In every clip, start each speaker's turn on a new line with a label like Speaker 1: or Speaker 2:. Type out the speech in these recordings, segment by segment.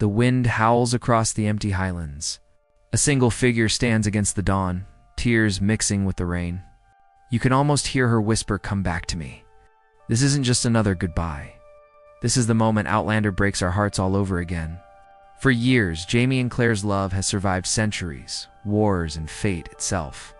Speaker 1: The wind howls across the empty highlands. A single figure stands against the dawn, tears mixing with the rain. You can almost hear her whisper, "Come back to me." This isn't just another goodbye. This is the moment Outlander breaks our hearts all over again. For years, Jamie and Claire's love has survived centuries, wars, and fate itself.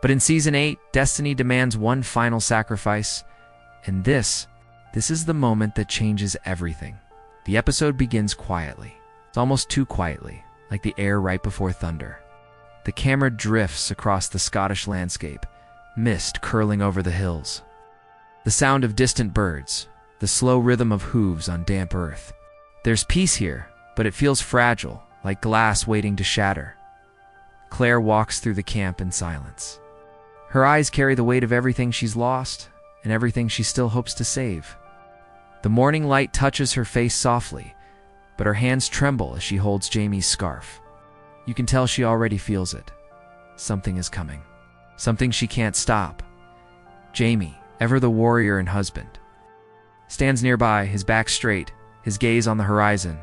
Speaker 1: But in Season 8, destiny demands one final sacrifice, and this is the moment that changes everything. The episode begins quietly. It's almost too quietly, like the air right before thunder. The camera drifts across the Scottish landscape, mist curling over the hills. The sound of distant birds, the slow rhythm of hooves on damp earth. There's peace here, but it feels fragile, like glass waiting to shatter. Claire walks through the camp in silence. Her eyes carry the weight of everything she's lost and everything she still hopes to save. The morning light touches her face softly, but her hands tremble as she holds Jamie's scarf. You can tell she already feels it. Something is coming. Something she can't stop. Jamie, ever the warrior and husband, stands nearby, his back straight, his gaze on the horizon.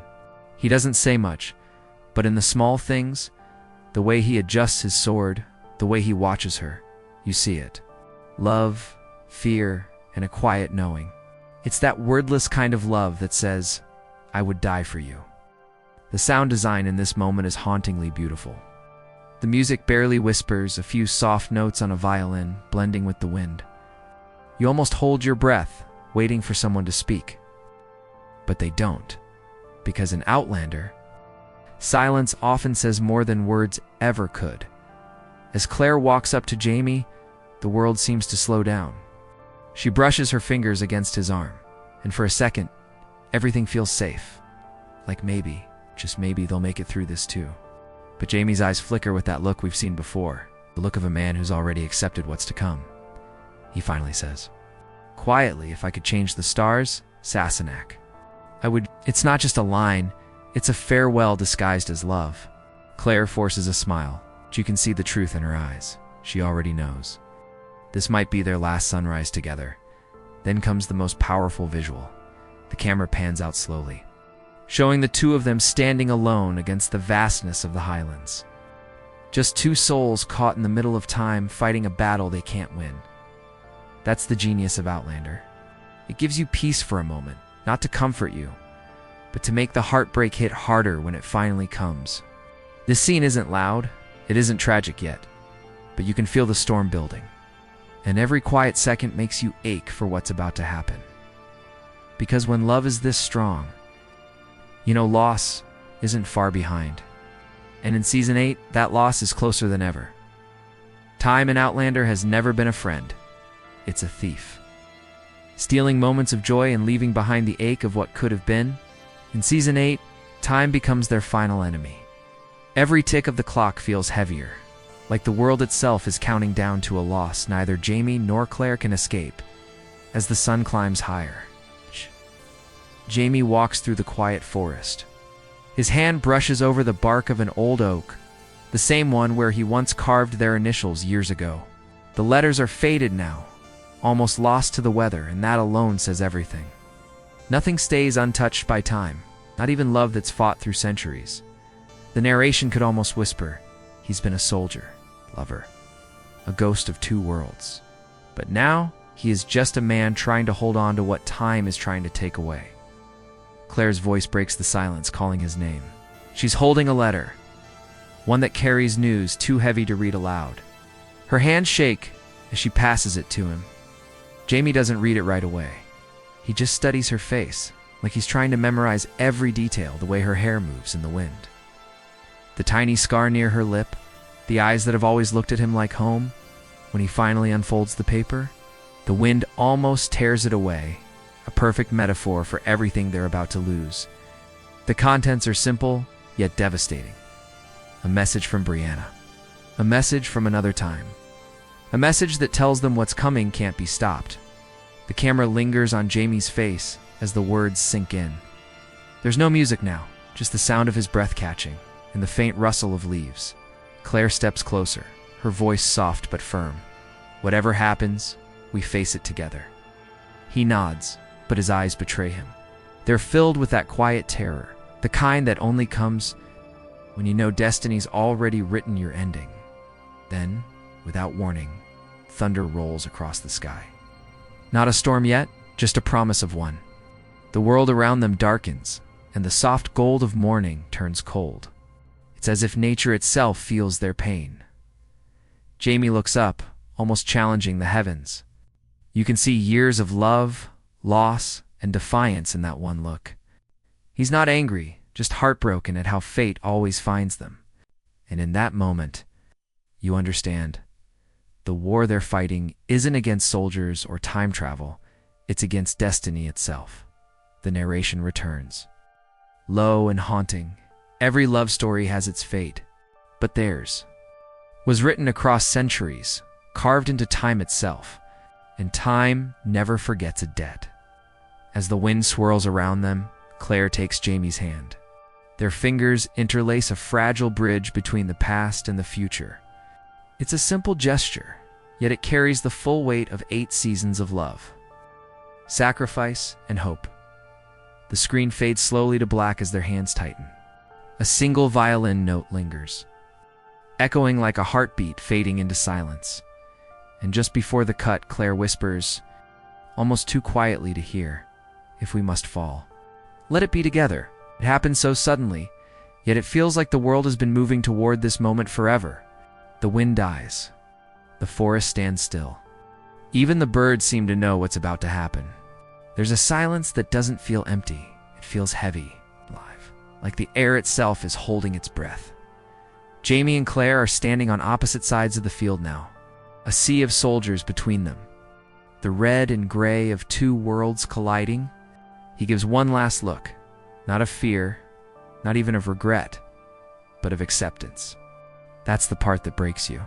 Speaker 1: He doesn't say much, but in the small things, the way he adjusts his sword, the way he watches her, you see it. Love, fear, and a quiet knowing. It's that wordless kind of love that says, "I would die for you." The sound design in this moment is hauntingly beautiful. The music barely whispers, a few soft notes on a violin blending with the wind. You almost hold your breath, waiting for someone to speak. But they don't, because in Outlander, silence often says more than words ever could. As Claire walks up to Jamie, the world seems to slow down. She brushes her fingers against his arm, and for a second, everything feels safe. Like maybe, just maybe, they'll make it through this too. But Jamie's eyes flicker with that look we've seen before, the look of a man who's already accepted what's to come. He finally says, quietly, "If I could change the stars, Sassenach, I would." It's not just a line, it's a farewell disguised as love. Claire forces a smile, but you can see the truth in her eyes. She already knows. This might be their last sunrise together. Then comes the most powerful visual. The camera pans out slowly, showing the two of them standing alone against the vastness of the highlands. Just two souls caught in the middle of time, fighting a battle they can't win. That's the genius of Outlander. It gives you peace for a moment, not to comfort you, but to make the heartbreak hit harder when it finally comes. This scene isn't loud, it isn't tragic yet, but you can feel the storm building. And every quiet second makes you ache for what's about to happen. Because when love is this strong, loss isn't far behind. And in Season 8, that loss is closer than ever. Time in Outlander has never been a friend. It's a thief. Stealing moments of joy and leaving behind the ache of what could have been. In Season 8, time becomes their final enemy. Every tick of the clock feels heavier, like the world itself is counting down to a loss neither Jamie nor Claire can escape. As the sun climbs higher, Jamie walks through the quiet forest. His hand brushes over the bark of an old oak, the same one where he once carved their initials years ago. The letters are faded now, almost lost to the weather, and that alone says everything. Nothing stays untouched by time, not even love that's fought through centuries. The narration could almost whisper, he's been a soldier, lover, a ghost of two worlds. But now, he is just a man trying to hold on to what time is trying to take away. Claire's voice breaks the silence, calling his name. She's holding a letter, one that carries news too heavy to read aloud. Her hands shake as she passes it to him. Jamie doesn't read it right away. He just studies her face, like he's trying to memorize every detail, the way her hair moves in the wind. The tiny scar near her lip, the eyes that have always looked at him like home. When he finally unfolds the paper, the wind almost tears it away, a perfect metaphor for everything they're about to lose. The contents are simple, yet devastating. A message from Brianna. A message from another time. A message that tells them what's coming can't be stopped. The camera lingers on Jamie's face as the words sink in. There's no music now, just the sound of his breath catching and the faint rustle of leaves. Claire steps closer, her voice soft but firm. Whatever happens, we face it together. He nods, but his eyes betray him. They're filled with that quiet terror, The kind that only comes when you know destiny's already written your ending. Then, without warning, thunder rolls across the sky. Not a storm yet, just a promise of one. The world around them darkens, and the soft gold of morning turns cold. It's as if nature itself feels their pain. Jamie looks up, almost challenging the heavens. You can see years of love, loss, and defiance in that one look. He's not angry, just heartbroken at how fate always finds them. And in that moment, you understand. The war they're fighting isn't against soldiers or time travel, it's against destiny itself. The narration returns. Low and haunting, every love story has its fate, but theirs was written across centuries, carved into time itself, and time never forgets a debt. As the wind swirls around them, Claire takes Jamie's hand. Their fingers interlace a fragile bridge between the past and the future. It's a simple gesture, yet it carries the full weight of 8 seasons of love, sacrifice, and hope. The screen fades slowly to black as their hands tighten. A single violin note lingers, echoing like a heartbeat fading into silence. And just before the cut, Claire whispers, almost too quietly to hear, "If we must fall, let it be together." It happens so suddenly, yet it feels like the world has been moving toward this moment forever. The wind dies. The forest stands still. Even the birds seem to know what's about to happen. There's a silence that doesn't feel empty. It feels heavy, alive, like the air itself is holding its breath. Jamie and Claire are standing on opposite sides of the field now, a sea of soldiers between them. The red and gray of 2 worlds colliding. He gives one last look, not of fear, not even of regret, but of acceptance. That's the part that breaks you.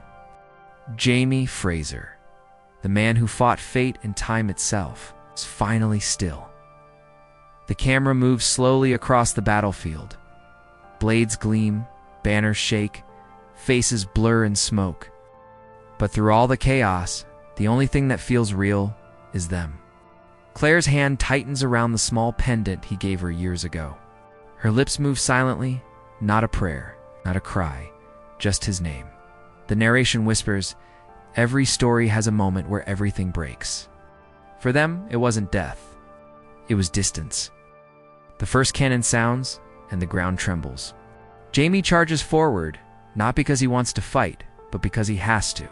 Speaker 1: Jamie Fraser, the man who fought fate and time itself, is finally still. The camera moves slowly across the battlefield. Blades gleam, banners shake, faces blur in smoke. But through all the chaos, the only thing that feels real is them. Claire's hand tightens around the small pendant he gave her years ago. Her lips move silently, not a prayer, not a cry, just his name. The narration whispers, every story has a moment where everything breaks. For them, it wasn't death. It was distance. The first cannon sounds, and the ground trembles. Jamie charges forward, not because he wants to fight, but because he has to.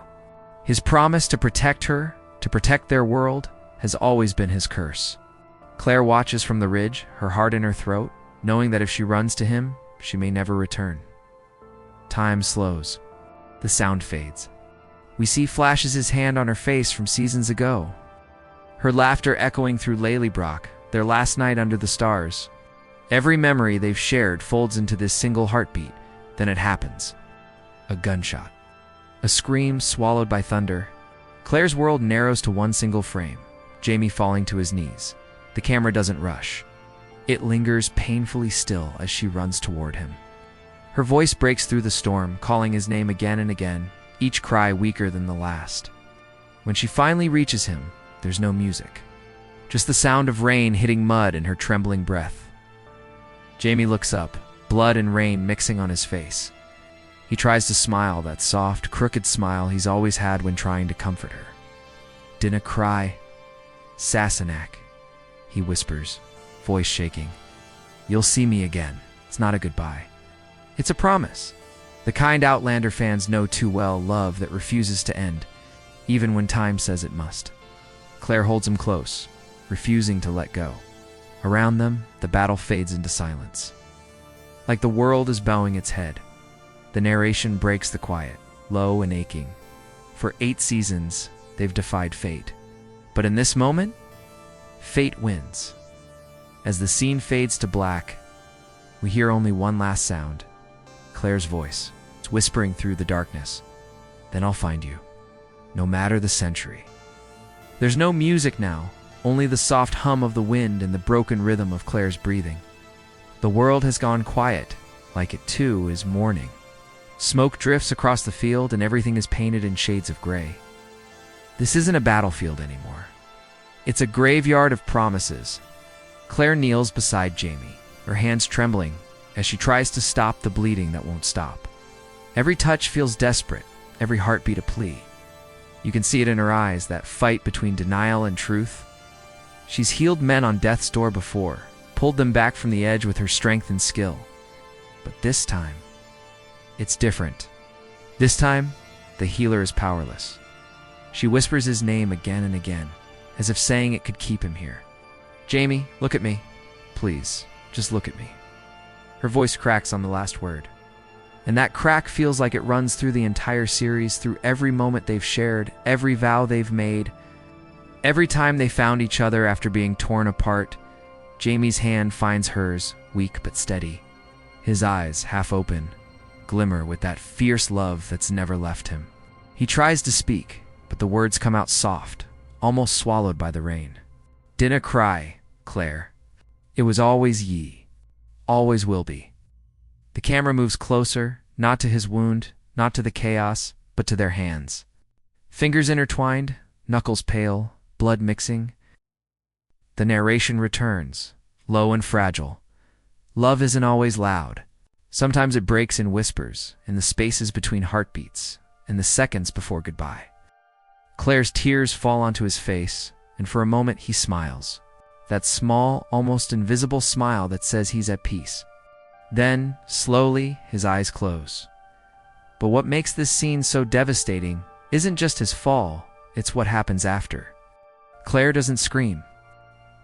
Speaker 1: His promise to protect her, to protect their world, has always been his curse. Claire watches from the ridge, her heart in her throat, knowing that if she runs to him, she may never return. Time slows. The sound fades. We see flashes his hand on her face from seasons ago. Her laughter echoing through Lelybrock, their last night under the stars. Every memory they've shared folds into this single heartbeat. Then it happens. A gunshot. A scream swallowed by thunder. Claire's world narrows to one single frame, Jamie falling to his knees. The camera doesn't rush. It lingers painfully still as she runs toward him. Her voice breaks through the storm, calling his name again and again, each cry weaker than the last. When she finally reaches him, there's no music. Just the sound of rain hitting mud and her trembling breath. Jamie looks up, blood and rain mixing on his face. He tries to smile, that soft, crooked smile he's always had when trying to comfort her. "Dinna cry, Sassenach," he whispers, voice shaking. "You'll see me again. It's not a goodbye. It's a promise." The kind Outlander fans know too well, love that refuses to end, even when time says it must. Claire holds him close, refusing to let go. Around them, the battle fades into silence. Like the world is bowing its head. The narration breaks the quiet, low and aching. For 8 seasons, they've defied fate. But in this moment, fate wins. As the scene fades to black, we hear only one last sound. Claire's voice. It's whispering through the darkness. "Then I'll find you, no matter the century." There's no music now, only the soft hum of the wind and the broken rhythm of Claire's breathing. The world has gone quiet, like it too is mourning. Smoke drifts across the field and everything is painted in shades of gray. This isn't a battlefield anymore. It's a graveyard of promises. Claire kneels beside Jamie, her hands trembling, as she tries to stop the bleeding that won't stop. Every touch feels desperate, every heartbeat a plea. You can see it in her eyes, that fight between denial and truth. She's healed men on death's door before, pulled them back from the edge with her strength and skill. But this time, it's different. This time, the healer is powerless. She whispers his name again and again, as if saying it could keep him here. "Jamie, look at me. Please, just look at me." Her voice cracks on the last word. And that crack feels like it runs through the entire series, through every moment they've shared, every vow they've made. Every time they found each other after being torn apart, Jamie's hand finds hers, weak but steady. His eyes, half open, glimmer with that fierce love that's never left him. He tries to speak, but the words come out soft, almost swallowed by the rain. "Dinna cry, Claire. It was always ye. Always will be." The camera moves closer, not to his wound, not to the chaos, but to their hands. Fingers intertwined, knuckles pale, blood mixing. The narration returns, low and fragile. Love isn't always loud. Sometimes it breaks in whispers, in the spaces between heartbeats, in the seconds before goodbye. Claire's tears fall onto his face, and for a moment he smiles. That small, almost invisible smile that says he's at peace. Then, slowly, his eyes close. But what makes this scene so devastating isn't just his fall, it's what happens after. Claire doesn't scream.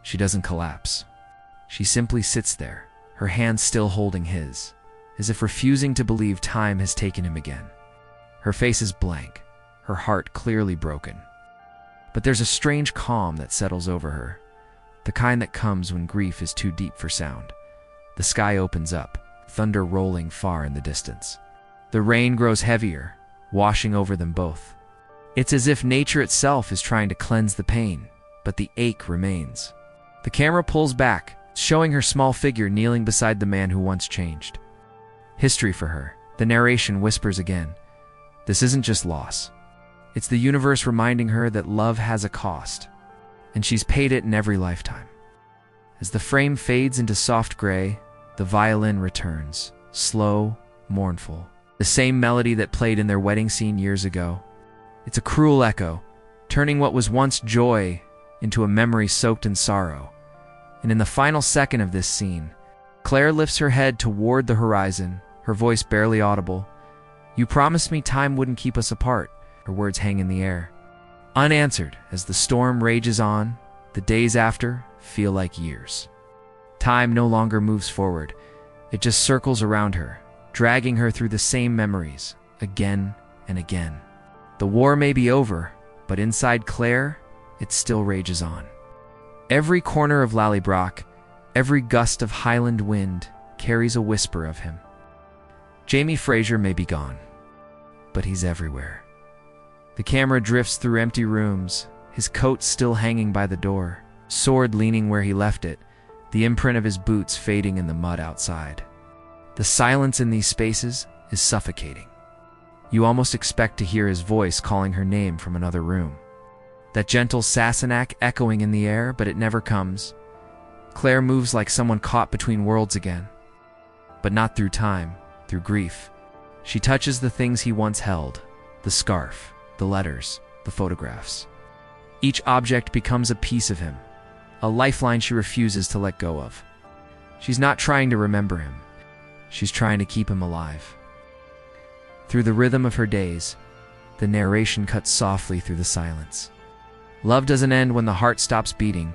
Speaker 1: She doesn't collapse. She simply sits there, her hand still holding his, as if refusing to believe time has taken him again. Her face is blank, her heart clearly broken. But there's a strange calm that settles over her, the kind that comes when grief is too deep for sound. The sky opens up, thunder rolling far in the distance. The rain grows heavier, washing over them both. It's as if nature itself is trying to cleanse the pain, but the ache remains. The camera pulls back, showing her small figure kneeling beside the man who once changed. History for her. The narration whispers again. This isn't just loss. It's the universe reminding her that love has a cost, and she's paid it in every lifetime. As the frame fades into soft gray, the violin returns, slow, mournful. The same melody that played in their wedding scene years ago. It's a cruel echo, turning what was once joy into a memory soaked in sorrow. And in the final second of this scene, Claire lifts her head toward the horizon, her voice barely audible. "You promised me time wouldn't keep us apart." Her words hang in the air, unanswered as the storm rages on. The days after feel like years. Time no longer moves forward. It just circles around her, dragging her through the same memories, again and again. The war may be over, but inside Claire, it still rages on. Every corner of Lallybroch, every gust of Highland wind carries a whisper of him. Jamie Fraser may be gone, but he's everywhere. The camera drifts through empty rooms, his coat still hanging by the door, sword leaning where he left it, the imprint of his boots fading in the mud outside. The silence in these spaces is suffocating. You almost expect to hear his voice calling her name from another room. That gentle Sassenach echoing in the air, but it never comes. Claire moves like someone caught between worlds again. But not through time, through grief. She touches the things he once held, the scarf, the letters, the photographs. Each object becomes a piece of him, a lifeline she refuses to let go of. She's not trying to remember him. She's trying to keep him alive. Through the rhythm of her days, the narration cuts softly through the silence. Love doesn't end when the heart stops beating.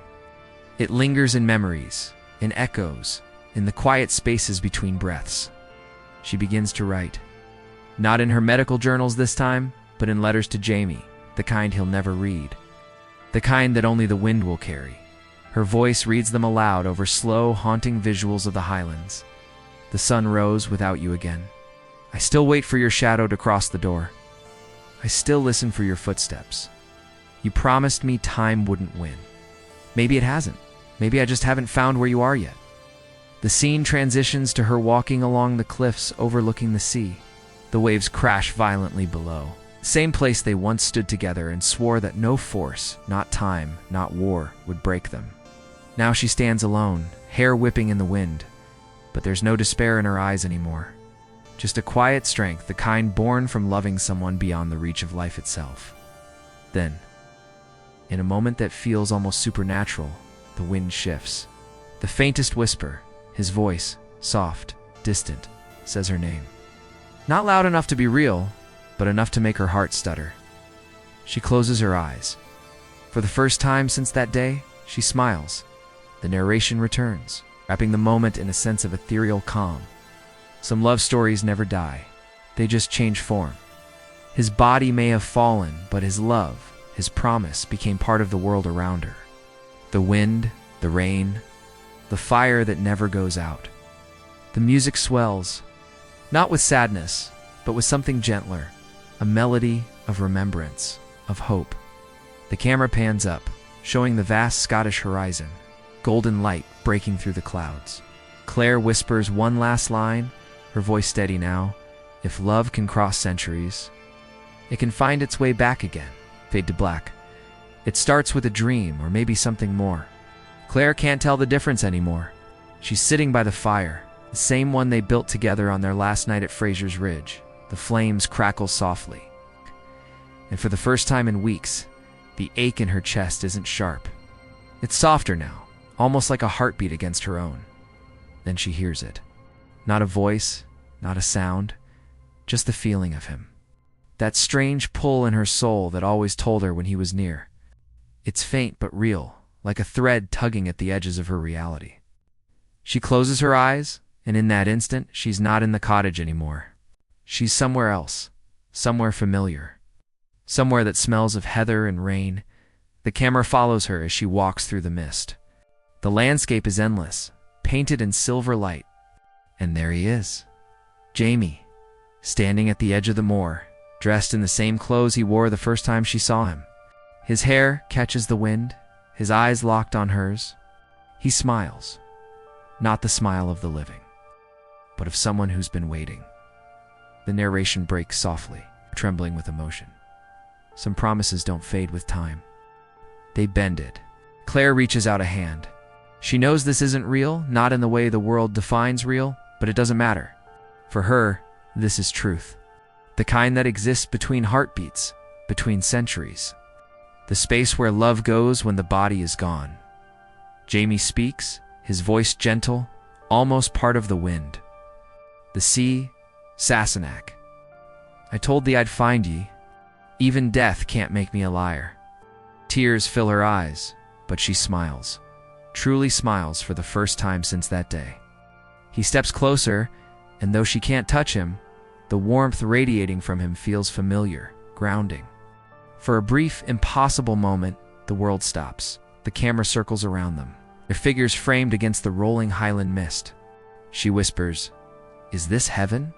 Speaker 1: It lingers in memories, in echoes, in the quiet spaces between breaths. She begins to write. Not in her medical journals this time, but in letters to Jamie, the kind he'll never read. The kind that only the wind will carry. Her voice reads them aloud over slow, haunting visuals of the Highlands. The sun rose without you again. I still wait for your shadow to cross the door. I still listen for your footsteps. You promised me time wouldn't win. Maybe it hasn't. Maybe I just haven't found where you are yet. The scene transitions to her walking along the cliffs overlooking the sea. The waves crash violently below. Same place they once stood together and swore that no force, not time, not war, would break them. Now she stands alone, hair whipping in the wind, But there's no despair in her eyes anymore. Just a quiet strength, the kind born from loving someone beyond the reach of life itself. Then, in a moment that feels almost supernatural, the wind shifts. The faintest whisper, his voice, soft, distant, says her name. Not loud enough to be real, but enough to make her heart stutter. She closes her eyes. For the first time since that day, she smiles. The narration returns, wrapping the moment in a sense of ethereal calm. Some love stories never die. They just change form. His body may have fallen, but his love, his promise, became part of the world around her. The wind, the rain, the fire that never goes out. The music swells, not with sadness, but with something gentler, a melody of remembrance, of hope. The camera pans up, showing the vast Scottish horizon, golden light breaking through the clouds. Claire whispers one last line, her voice steady now. If love can cross centuries, it can find its way back again. Fade to black. It starts with a dream, or maybe something more. Claire can't tell the difference anymore. She's sitting by the fire, the same one they built together on their last night at Fraser's Ridge. The flames crackle softly. And for the first time in weeks, the ache in her chest isn't sharp. It's softer now, almost like a heartbeat against her own. Then she hears it. Not a voice, not a sound, just the feeling of him. That strange pull in her soul that always told her when he was near. It's faint but real, like a thread tugging at the edges of her reality. She closes her eyes, and in that instant, she's not in the cottage anymore. She's somewhere else, somewhere familiar. Somewhere that smells of heather and rain. The camera follows her as she walks through the mist. The landscape is endless, painted in silver light. And there he is, Jamie, standing at the edge of the moor, dressed in the same clothes he wore the first time she saw him. His hair catches the wind, his eyes locked on hers. He smiles, not the smile of the living, but of someone who's been waiting. The narration breaks softly, trembling with emotion. Some promises don't fade with time. They bend it. Claire reaches out a hand. She knows this isn't real, not in the way the world defines real, but it doesn't matter. For her, this is truth. The kind that exists between heartbeats, between centuries. The space where love goes when the body is gone. Jamie speaks, his voice gentle, almost part of the wind. The sea, Sassenach. I told thee I'd find ye. Even death can't make me a liar. Tears fill her eyes, but she smiles. Truly smiles for the first time since that day. He steps closer, and though she can't touch him, the warmth radiating from him feels familiar, grounding. For a brief, impossible moment, the world stops. The camera circles around them, their figures framed against the rolling highland mist. She whispers, "Is this heaven?"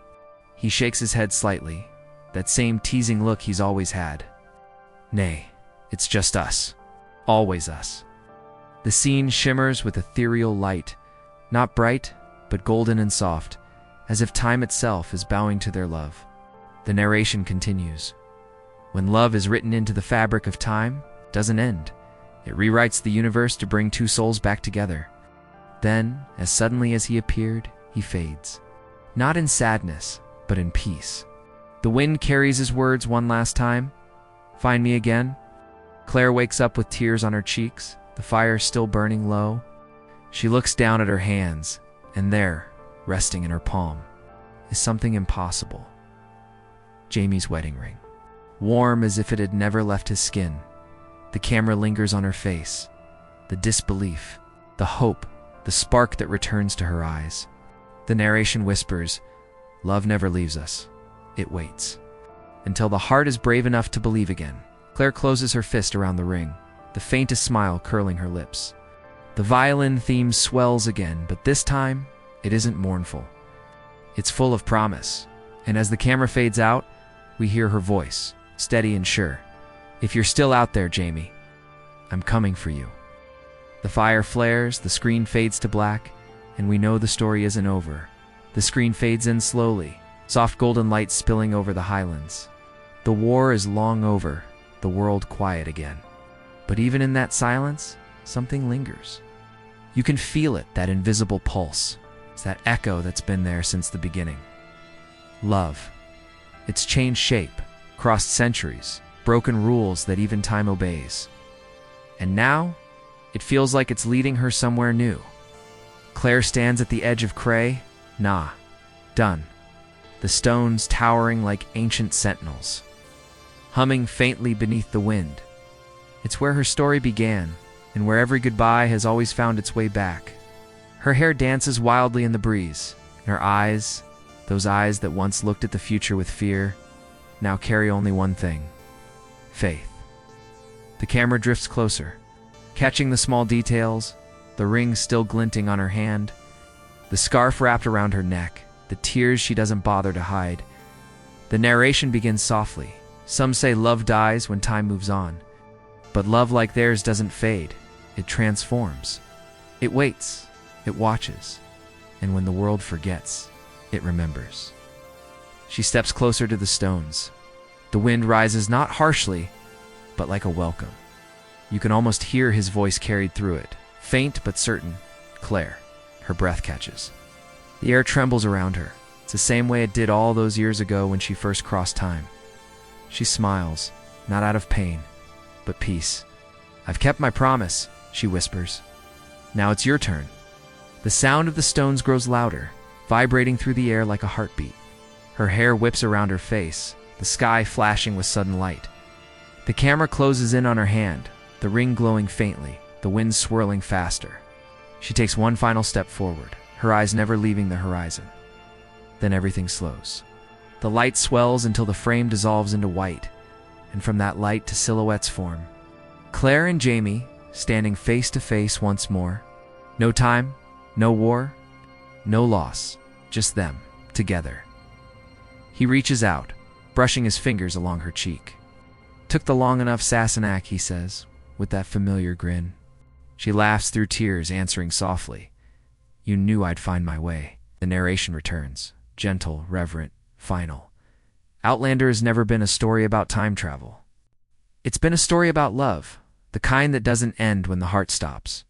Speaker 1: He shakes his head slightly, that same teasing look he's always had. "Nay, it's just us. Always us." The scene shimmers with ethereal light, not bright, but golden and soft, as if time itself is bowing to their love. The narration continues. When love is written into the fabric of time, it doesn't end. It rewrites the universe to bring two souls back together. Then, as suddenly as he appeared, he fades. Not in sadness, but in peace. The wind carries his words one last time. Find me again. Claire wakes up with tears on her cheeks, the fire still burning low. She looks down at her hands, and there, resting in her palm, is something impossible. Jamie's wedding ring. Warm as if it had never left his skin. The camera lingers on her face. The disbelief, the hope, the spark that returns to her eyes. The narration whispers, "Love never leaves us. It waits." Until the heart is brave enough to believe again. Claire closes her fist around the ring, the faintest smile curling her lips. The violin theme swells again, but this time, it isn't mournful. It's full of promise, and as the camera fades out, we hear her voice, steady and sure. "If you're still out there, Jamie, I'm coming for you." The fire flares, the screen fades to black, and we know the story isn't over. The screen fades in slowly, soft golden light spilling over the highlands. The war is long over, the world quiet again. But even in that silence, something lingers. You can feel it, that invisible pulse. It's that echo that's been there since the beginning. Love. It's changed shape, crossed centuries, broken rules that even time obeys. And now, it feels like it's leading her somewhere new. Claire stands at the edge of Cray. Nah, done. The stones towering like ancient sentinels, humming faintly beneath the wind. It's where her story began, and where every goodbye has always found its way back. Her hair dances wildly in the breeze, and her eyes, those eyes that once looked at the future with fear, now carry only one thing: faith. The camera drifts closer, catching the small details, the ring still glinting on her hand, the scarf wrapped around her neck, the tears she doesn't bother to hide. The narration begins softly. Some say love dies when time moves on, but love like theirs doesn't fade. It transforms. It waits. It watches. And when the world forgets, it remembers. She steps closer to the stones. The wind rises not harshly, but like a welcome. You can almost hear his voice carried through it, faint but certain. Claire. Her breath catches. The air trembles around her. It's the same way it did all those years ago when she first crossed time. She smiles, not out of pain, but peace. "I've kept my promise," she whispers. "Now it's your turn." The sound of the stones grows louder, vibrating through the air like a heartbeat. Her hair whips around her face, the sky flashing with sudden light. The camera closes in on her hand, the ring glowing faintly, the wind swirling faster. She takes one final step forward, her eyes never leaving the horizon. Then everything slows. The light swells until the frame dissolves into white, and from that light to silhouettes form. Claire and Jamie, standing face to face once more. No time, no war, no loss, just them, together. He reaches out, brushing his fingers along her cheek. "Took the long enough, Sassenach," he says, with that familiar grin. She laughs through tears, answering softly, "You knew I'd find my way." The narration returns, gentle, reverent, final. Outlander has never been a story about time travel. It's been a story about love, the kind that doesn't end when the heart stops.